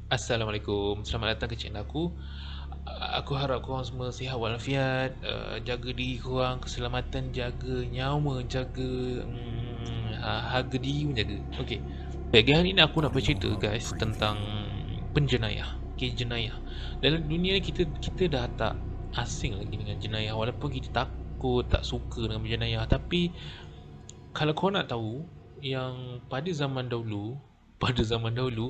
Assalamualaikum, selamat datang ke channel aku. Aku harap korang semua sihat walafiat, jaga diri korang, keselamatan, jaga nyawa, jaga harga diri pun jaga. Okey. Bagi hari ni aku nak bercerita guys tentang penjenayah. Okey, jenayah. Dalam dunia ni kita dah tak asing lagi dengan jenayah, walaupun kita takut, tak suka dengan jenayah, tapi kalau kau nak tahu yang pada zaman dahulu, pada zaman dahulu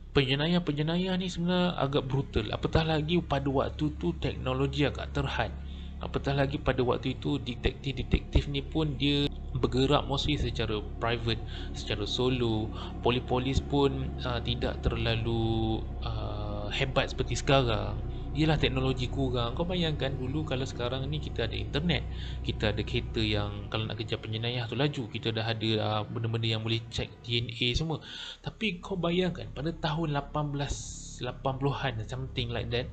penjenayah-penjenayah ni sebenarnya agak brutal. Apatah lagi pada waktu tu teknologi agak terhad. Apatah lagi pada waktu itu detektif-detektif ni pun dia bergerak mostly secara private, secara solo. Polis-polis pun tidak terlalu hebat seperti sekarang. Yelah, teknologi kurang. Kau bayangkan dulu, kalau sekarang ni kita ada internet, kita ada kereta yang kalau nak kejar penjenayah tu laju, kita dah ada benda-benda yang boleh check DNA semua. Tapi kau bayangkan pada tahun 1880-an, something like that,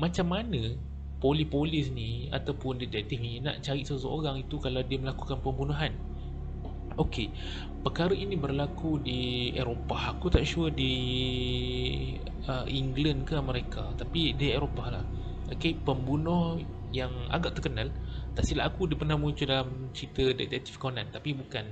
macam mana polis-polis ni ataupun detektif ni nak cari seseorang itu kalau dia melakukan pembunuhan. Okey, perkara ini berlaku di Eropah. Aku tak sure di England ke Amerika, tapi di Eropah lah. Okey, pembunuh yang agak terkenal, tak silap aku dia pernah muncul dalam cerita Detektif Conan, tapi bukan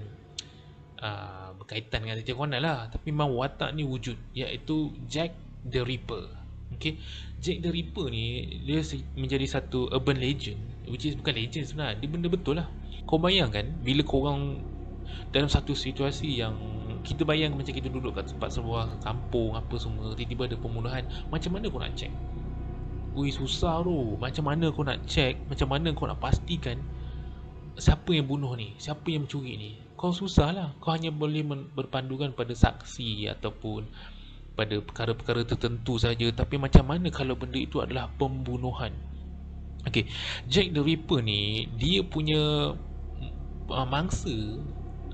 berkaitan dengan Detektif Conan lah, tapi memang watak ni wujud, iaitu Jack the Ripper. Okay, Jack the Ripper ni dia menjadi satu urban legend, which is bukan legend sebenarnya, dia benda betul lah. Kau bayangkan bila korang dalam satu situasi yang kita bayang macam kita duduk kat tempat sebuah kampung apa semua, tiba-tiba ada pembunuhan, macam mana kau nak check? Ui, susah tu. Macam mana kau nak check, macam mana kau nak pastikan siapa yang bunuh ni, siapa yang mencuri ni? Kau susah lah. Kau hanya boleh berpandukan pada saksi ataupun pada perkara-perkara tertentu saja. Tapi macam mana kalau benda itu adalah pembunuhan? Okay, Jack the Ripper ni dia punya mangsa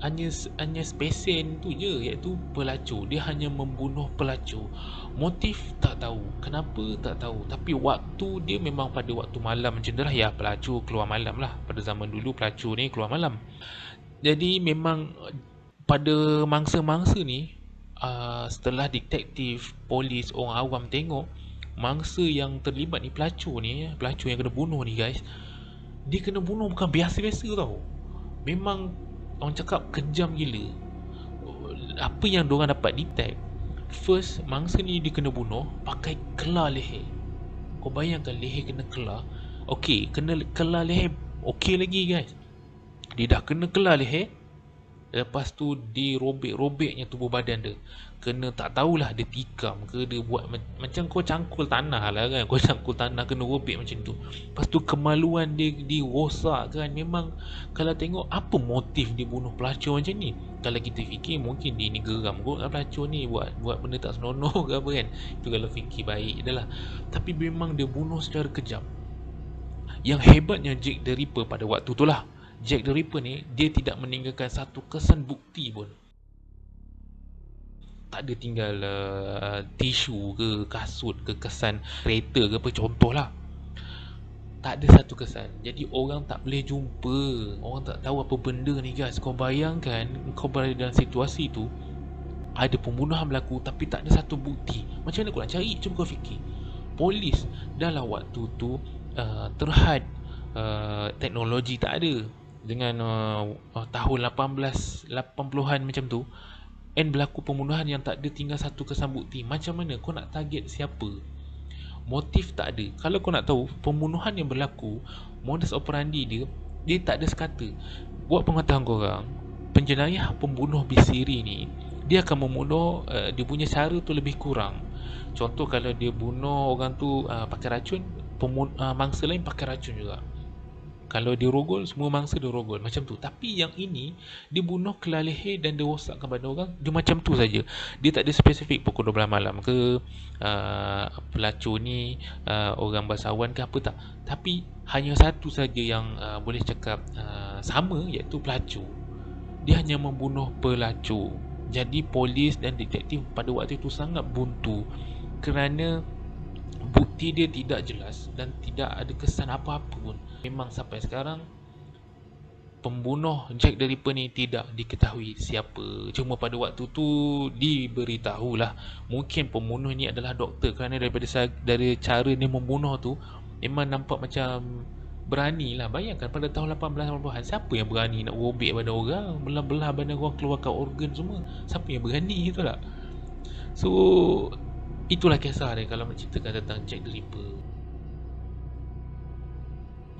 hanya spesien tu je, iaitu pelacur. Dia hanya membunuh pelacur. Motif tak tahu, kenapa tak tahu, tapi waktu dia memang pada waktu malam macam tu lah. Ya, pelacur keluar malam lah. Pada zaman dulu pelacur ni keluar malam. Jadi memang pada mangsa-mangsa ni, setelah detektif, polis, orang awam tengok mangsa yang terlibat ni, pelacur ni, pelacur yang kena bunuh ni guys, dia kena bunuh bukan biasa-biasa tau. Memang orang cakap kejam gila. Apa yang diorang dapat detect, first, mangsa ni dia kena bunuh pakai kelar leher. Kau bayangkan leher kena kelar. Okay, kena kelar leher okay lagi guys. Dia dah kena kelar leher, lepas tu dirobek-robeknya tubuh badan dia. Kena tak tahulah dia tikam ke, dia buat macam kau cangkul tanah lah kan. Kau cangkul tanah kena robek macam tu. Lepas tu kemaluan dia dirosak kan. Memang kalau tengok apa motif dia bunuh pelacur macam ni, kalau kita fikir mungkin dia ni geram kot pelacur ni buat benda tak senonoh ke apa kan. Itu kalau fikir baik dah lah. Tapi memang dia bunuh secara kejam. Yang hebatnya Jack the Ripper pada waktu tu lah, Jack the Ripper ni dia tidak meninggalkan satu kesan bukti pun. Tak ada tinggal tisu ke, kasut ke, kesan kereta ke apa, contoh lah. Tak ada satu kesan. Jadi orang tak boleh jumpa, orang tak tahu apa benda ni guys. Kau bayangkan kau berada dalam situasi tu, ada pembunuhan berlaku tapi tak ada satu bukti. Macam mana kau nak cari? Cuba kau fikir. Polis dalam waktu tu terhad, teknologi tak ada. Dengan tahun 1880-an macam tu, and berlaku pembunuhan yang tak ada tinggal satu kesan bukti. Macam mana kau nak target siapa? Motif tak ada. Kalau kau nak tahu pembunuhan yang berlaku, modus operandi dia, dia tak ada sekata. Buat pengetahuan korang, penjenayah pembunuh bisiri ni, dia akan membunuh, dia punya cara tu lebih kurang. Contoh kalau dia bunuh orang tu pakai racun, mangsa lain pakai racun juga. Kalau dia rogol, semua mangsa dia rogol macam tu. Tapi yang ini, dia bunuh kelar leher dan dia rosakkan badan orang. Dia macam tu saja. Dia tak ada spesifik pukul 12 malam ke, pelacur ni orang bangsawan ke apa, tak. Tapi hanya satu saja yang boleh cakap sama, iaitu pelacur. Dia hanya membunuh pelacur. Jadi polis dan detektif pada waktu itu sangat buntu kerana bukti dia tidak jelas dan tidak ada kesan apa-apa pun. Memang sampai sekarang pembunuh Jack the Ripper ni tidak diketahui siapa. Cuma pada waktu tu diberitahulah mungkin pembunuh ni adalah doktor, kerana dari cara dia membunuh tu memang nampak macam berani lah. Bayangkan pada tahun 1880-an, siapa yang berani nak robek badan orang, belah-belah badan orang, keluarkan organ semua? Siapa yang berani tu tak? So itulah kisah dia kalau nak ceritakan tentang Jack the Ripper.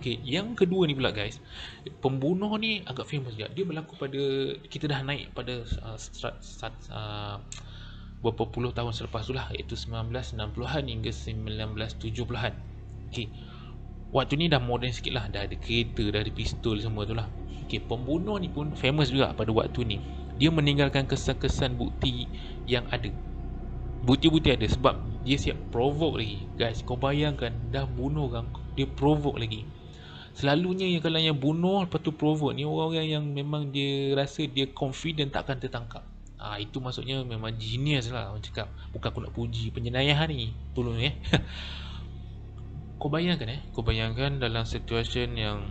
Okay, yang kedua ni pula guys, pembunuh ni agak famous juga. Dia berlaku pada, kita dah naik pada berapa puluh tahun selepas tu lah, iaitu 1960-an hingga 1970-an. Okay, waktu ni dah moden sikit lah, dah ada kereta, dah ada pistol semua tu lah. Okay, pembunuh ni pun famous juga pada waktu ni. Dia meninggalkan kesan-kesan bukti yang ada. Bukti-bukti ada sebab dia siap provoke lagi. Guys, kau bayangkan dah bunuh orang, dia provoke lagi. Selalunya yang kalau yang bunuh lepas tu provoke ni orang-orang yang memang dia rasa dia confident takkan tertangkap. Itu maksudnya memang genius lah orang cakap. Bukan aku nak puji penjenayah ni, tolong Kau bayangkan dalam situasi yang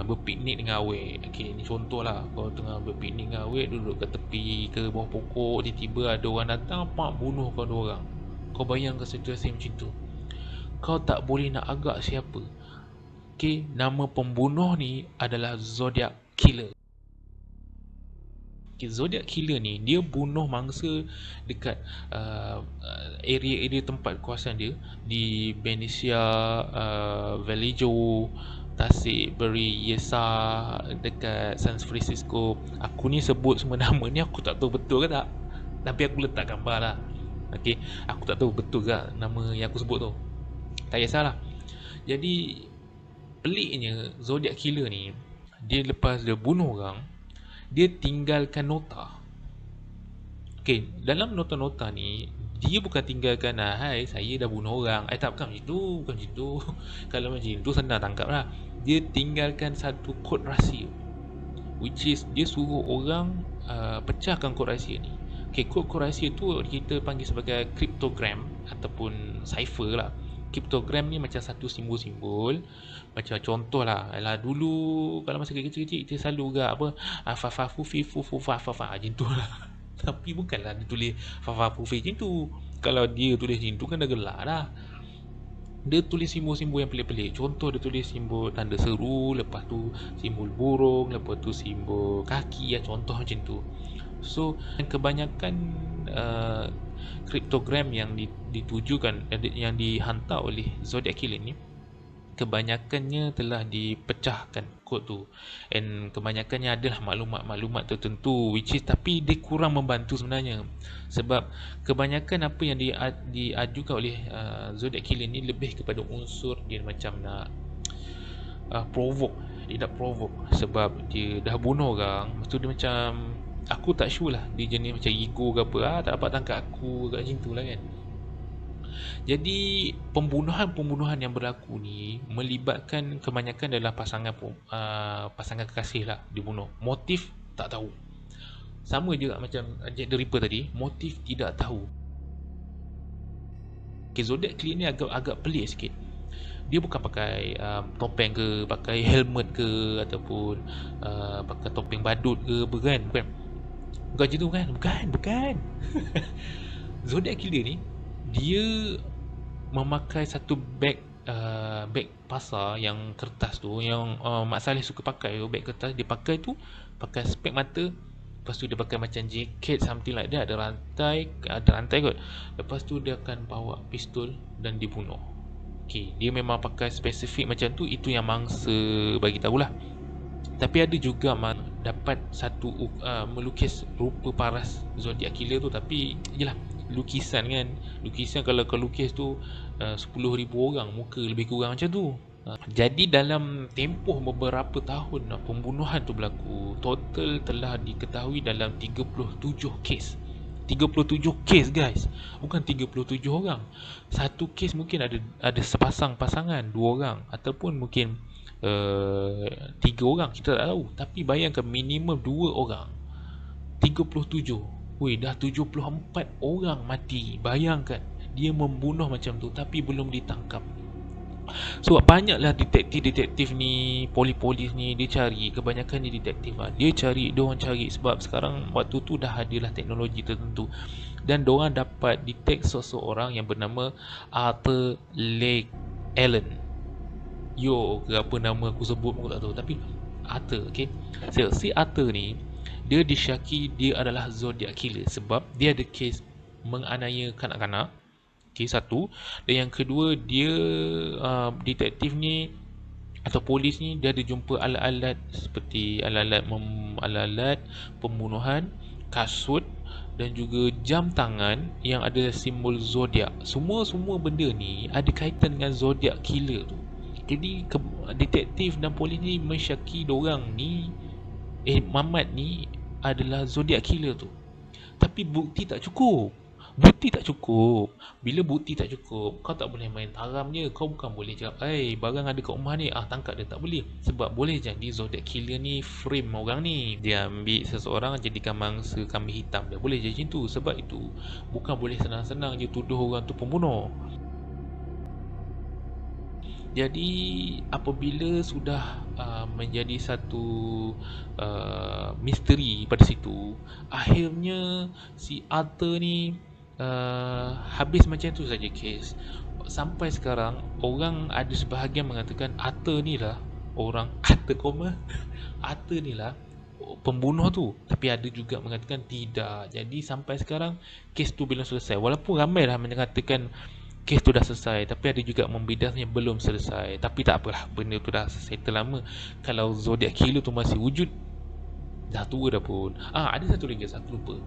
berpiknik dengan awek. Okay, ni contoh lah, kau tengah berpiknik dengan awek, duduk kat tepi ke bawah pokok, tiba-tiba ada orang datang, bunuh kau 2 orang. Kau bayangkan situasi macam tu, kau tak boleh nak agak siapa. Okay, nama pembunuh ni adalah Zodiac Killer. Okay, Zodiac Killer ni dia bunuh mangsa dekat area-area tempat kuasaan dia di Benicia, Vallejo, Tasik, Beri, Yesa, dekat San Francisco. Aku ni sebut semua nama ni aku tak tahu betul ke tak, tapi aku letak gambar lah. Okay, aku tak tahu betul ke nama yang aku sebut tu, tak kisahlah. Jadi peliknya Zodiac Killer ni, dia lepas dia bunuh orang, dia tinggalkan nota. Okay, dalam nota-nota ni dia bukan tinggalkan hai saya dah bunuh orang. Tak, bukan macam tu. Kalau macam tu senang tangkap lah. Dia tinggalkan satu kod rahsia, which is dia suruh orang pecahkan kod rahsia ni. Okay, kod rahsia tu kita panggil sebagai cryptogram ataupun cipher lah. Cryptogram ni macam satu simbol-simbol. Macam contoh lah, dulu kalau masa kecil-kecil kita selalu agak apa, fa macam tu lah. Tapi bukanlah dia tulis fa macam tu. Kalau dia tulis macam tu kan dah gelak dah. Dia tulis simbol-simbol yang pelik-pelik. Contoh dia tulis simbol tanda seru, lepas tu simbol burung, lepas tu simbol kaki ya, contoh macam tu. So kebanyakan kriptogram yang ditujukan, yang dihantar oleh Zodiac Killer ni, kebanyakannya telah dipecahkan kod tu, and kebanyakannya adalah maklumat-maklumat tertentu, which is tapi dia kurang membantu sebenarnya. Sebab kebanyakan apa yang diajukan oleh Zodiac Killer ni lebih kepada unsur dia macam nak provoke. Dia nak provoke sebab dia dah bunuh orang. Lepas tu dia macam, aku tak sure lah, dia jenis macam ego ke apa, tak dapat tangkap aku kat macam tu lah kan. Jadi pembunuhan yang berlaku ni melibatkan kebanyakan adalah pasangan kekasih lah dibunuh. Motif tak tahu. Sama juga macam Jack the Ripper tadi, motif tidak tahu. Okay, Zodiac Killer ni agak pelik sikit. Dia bukan pakai topeng ke, pakai helmet ke, ataupun pakai topeng badut ke, bukan macam tu kan, bukan. Zodiac Killer ni dia memakai satu beg pasar yang kertas tu, yang Mak Saleh suka pakai tu, beg kertas. Dia pakai tu, pakai spek mata. Lepas tu dia pakai macam jaket, something like that, ada rantai kot. Lepas tu dia akan bawa pistol dan dibunuh. Okay, dia memang pakai spesifik macam tu. Itu yang mangsa bagi tahulah. Tapi ada juga dapat satu melukis rupa paras Zodiac Killer tu. Tapi yelah, lukisan kan. Lukisan kalau kau lukis tu 10,000 orang muka, lebih kurang macam tu. Jadi dalam tempoh beberapa tahun pembunuhan tu berlaku, total telah diketahui dalam 37 kes. 37 kes guys, bukan 37 orang. Satu kes mungkin ada sepasang pasangan, 2 orang, ataupun mungkin 3 orang, kita tak tahu. Tapi bayangkan minimum 2 orang, 37. Weh, dah 74 orang mati. Bayangkan dia membunuh macam tu tapi belum ditangkap. So banyaklah detektif-detektif ni, polis-polis ni, dia cari, kebanyakan dia detektif lah. Dia orang cari sebab sekarang waktu tu dah adalah teknologi tertentu dan dia orang dapat detect seseorang yang bernama Arthur Lake Allen. Yo, ke apa nama aku sebut pun aku tak tahu, tapi Arthur, okay. So, si Arthur ni dia disyaki dia adalah Zodiac Killer sebab dia ada kes menganiaya kanak-kanak. Okay, satu. Dan yang kedua, dia detektif ni atau polis ni dia ada jumpa alat-alat seperti alat-alat pembunuhan, kasut dan juga jam tangan yang ada simbol zodiak. Semua benda ni ada kaitan dengan Zodiac Killer tu. Jadi detektif dan polis ni mensyaki diorang ni Mamat ni adalah Zodiac Killer tu. Tapi bukti tak cukup. Bila bukti tak cukup, kau tak boleh main taram je. Kau bukan boleh cakap, barang ada kat rumah ni, tangkap dia. Tak boleh. Sebab boleh jadi Zodiac Killer ni frame orang ni. Dia ambil seseorang jadikan mangsa kambing hitam. Dia boleh jadi macam tu. Sebab itu bukan boleh senang-senang je tuduh orang tu pembunuh. Jadi apabila sudah menjadi satu misteri pada situ, akhirnya si Arthur ni habis macam tu saja kes. Sampai sekarang orang ada sebahagian mengatakan Arthur ni lah Arthur ni lah pembunuh tu. Tapi ada juga mengatakan tidak. Jadi sampai sekarang kes tu belum selesai. Walaupun ramai lah mengatakan kes tu dah selesai, tapi ada juga membidasnya belum selesai. Tapi tak apalah, benda tu dah settle lama. Kalau Zodiac Killer tu masih wujud, dah tua dah pun. Ada satu lagi, aku lupa.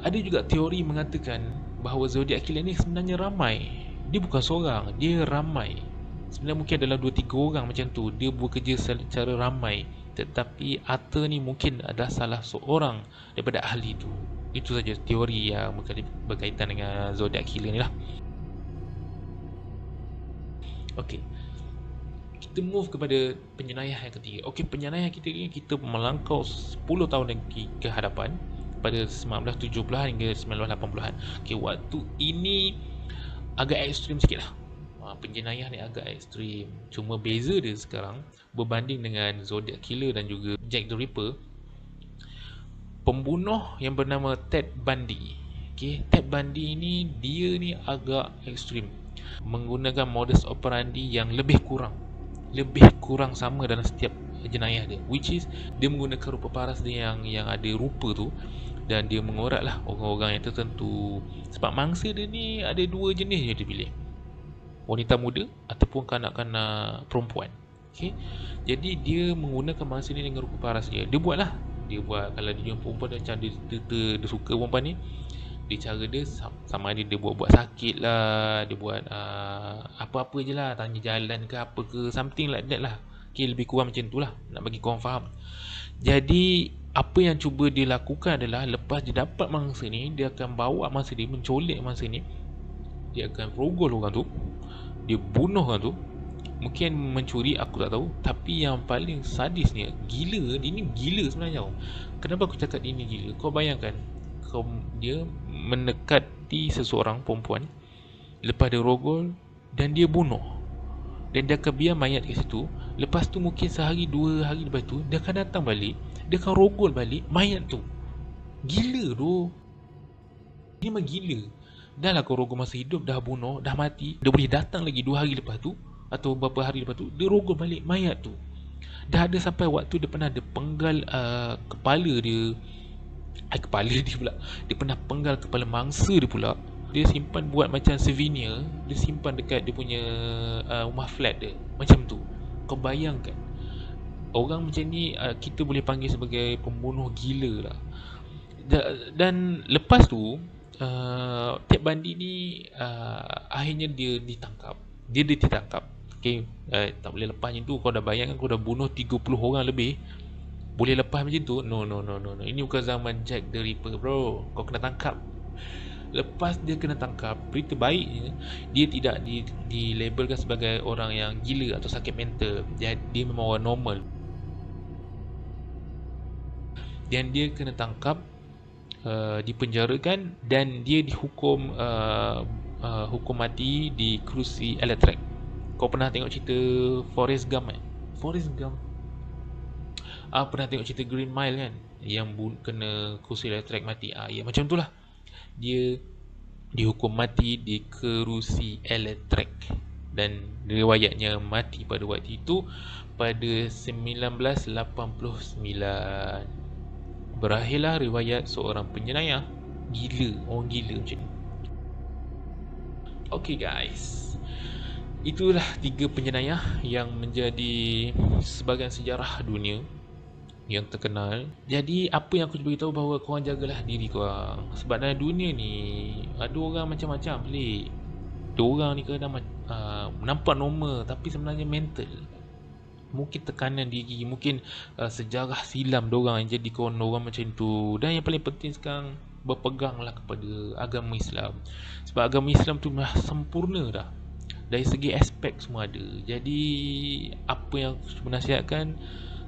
Ada juga teori mengatakan bahawa Zodiac Killer ni sebenarnya ramai. Dia bukan seorang, dia ramai. Sebenarnya mungkin adalah 2-3 orang macam tu. Dia bekerja secara ramai. Tetapi Arthur ni mungkin adalah salah seorang daripada ahli tu. Itu saja teori yang berkaitan dengan Zodiac Killer ni lah. Okey. Kita move kepada penjenayah yang ketiga. Okey, penjenayah kita melangkau 10 tahun lagi ke hadapan pada 1970-an hingga 1980-an. Okey, waktu ini agak ekstrim sikit lah. Penjenayah ni agak ekstrim. Cuma beza dia sekarang berbanding dengan Zodiac Killer dan juga Jack the Ripper, pembunuh yang bernama Ted Bundy. Okey, Ted Bundy ni dia ni agak ekstrim, menggunakan modus operandi yang lebih kurang sama dalam setiap jenayah dia, which is dia menggunakan rupa paras dia yang ada rupa tu, dan dia mengorak lah orang-orang yang tertentu. Sebab mangsa dia ni ada 2 jenis je dia pilih, wanita muda ataupun kanak-kanak perempuan. Okay? Jadi dia menggunakan mangsa ni dengan rupa paras dia. Dia buat kalau dia jumpa perempuan macam dia suka perempuan ni, dia cara dia sama ada dia buat sakit lah, dia buat apa-apa je lah, tanya jalan ke apa ke, something like that lah. Okay, lebih kurang macam tu lah, nak bagi korang faham. Jadi apa yang cuba dia lakukan adalah, lepas dia dapat mangsa ni, dia akan bawa mangsa dia, mencolek mangsa ni, dia akan rogol orang tu, dia bunuh orang tu. Mungkin mencuri, aku tak tahu. Tapi yang paling sadisnya, gila, dia ni gila sebenarnya. Kenapa aku cakap dia ni gila? Kau bayangkan, dia mendekati seseorang perempuan, lepas dia rogol dan dia bunuh, dan dia akan biar mayat kat situ. Lepas tu mungkin sehari 2 hari lepas tu dia akan datang balik, dia akan rogol balik mayat tu. Gila tu. Dia memang gila. Dah lah kau rogol masa hidup, dah bunuh, dah mati, dia boleh datang lagi 2 hari lepas tu atau beberapa hari lepas tu, dia rogol balik mayat tu. Dah ada sampai waktu dia pernah ada penggal kepala dia. Kepala dia pula, dia pernah penggal kepala mangsa dia pula. Dia simpan buat macam souvenir, dia simpan dekat dia punya rumah flat dia. Macam tu. Kau bayangkan, orang macam ni kita boleh panggil sebagai pembunuh gila lah. Dan lepas tu Ted Bundy ni akhirnya dia ditangkap. Dia ditangkap. Okay, tak boleh lepas macam tu. Kau dah bayangkan kau dah bunuh 30 orang lebih, boleh lepas macam tu? No. Ini bukan zaman Jack the Ripper, bro. Kau kena tangkap. Lepas dia kena tangkap, berita baiknya dia tidak dilabelkan sebagai orang yang gila atau sakit mental. Dia memang orang normal. Dan dia kena tangkap, dipenjarakan, dan dia dihukum hukum mati di kerusi elektrik. Kau pernah tengok cerita Forrest Gump kan? Forrest Gump pernah tengok cerita Green Mile kan, yang kena kursi elektrik mati. Ya macam tu lah. Dia dihukum mati di kerusi elektrik, dan riwayatnya mati pada waktu itu pada 1989. Berakhirlah riwayat seorang penjenayah gila, orang gila macam ni. Okay guys, itulah 3 penjenayah yang menjadi sebahagian sejarah dunia yang terkenal. Jadi apa yang aku cuba beritahu, bahawa korang jagalah diri korang. Sebab dalam dunia ni ada orang macam-macam pelik. Ada orang ni kadang nampak normal tapi sebenarnya mental. Mungkin tekanan diri, mungkin sejarah silam diorang yang jadi korang orang macam tu. Dan yang paling penting sekarang, berpeganglah kepada agama Islam. Sebab agama Islam tu dah sempurna dah, dari segi aspek semua ada. Jadi apa yang aku cuba nasihatkan,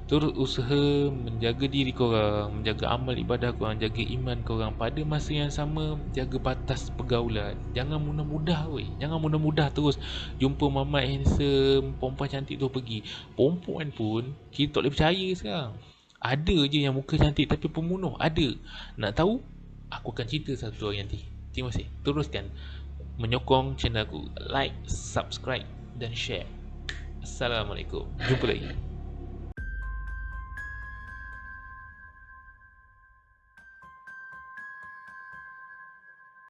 turut usaha menjaga diri korang, menjaga amal ibadah korang, jaga iman korang. Pada masa yang sama, jaga batas pergaulan. Jangan mudah-mudah weh. Jangan mudah-mudah terus jumpa mamat handsome, perempuan cantik tu pergi. Perempuan pun kita tak boleh percaya sekarang. Ada je yang muka cantik tapi pembunuh. Ada. Nak tahu? Aku akan cerita satu hari nanti. Terima kasih. Teruskan menyokong channel aku. Like, subscribe dan share. Assalamualaikum. Jumpa lagi.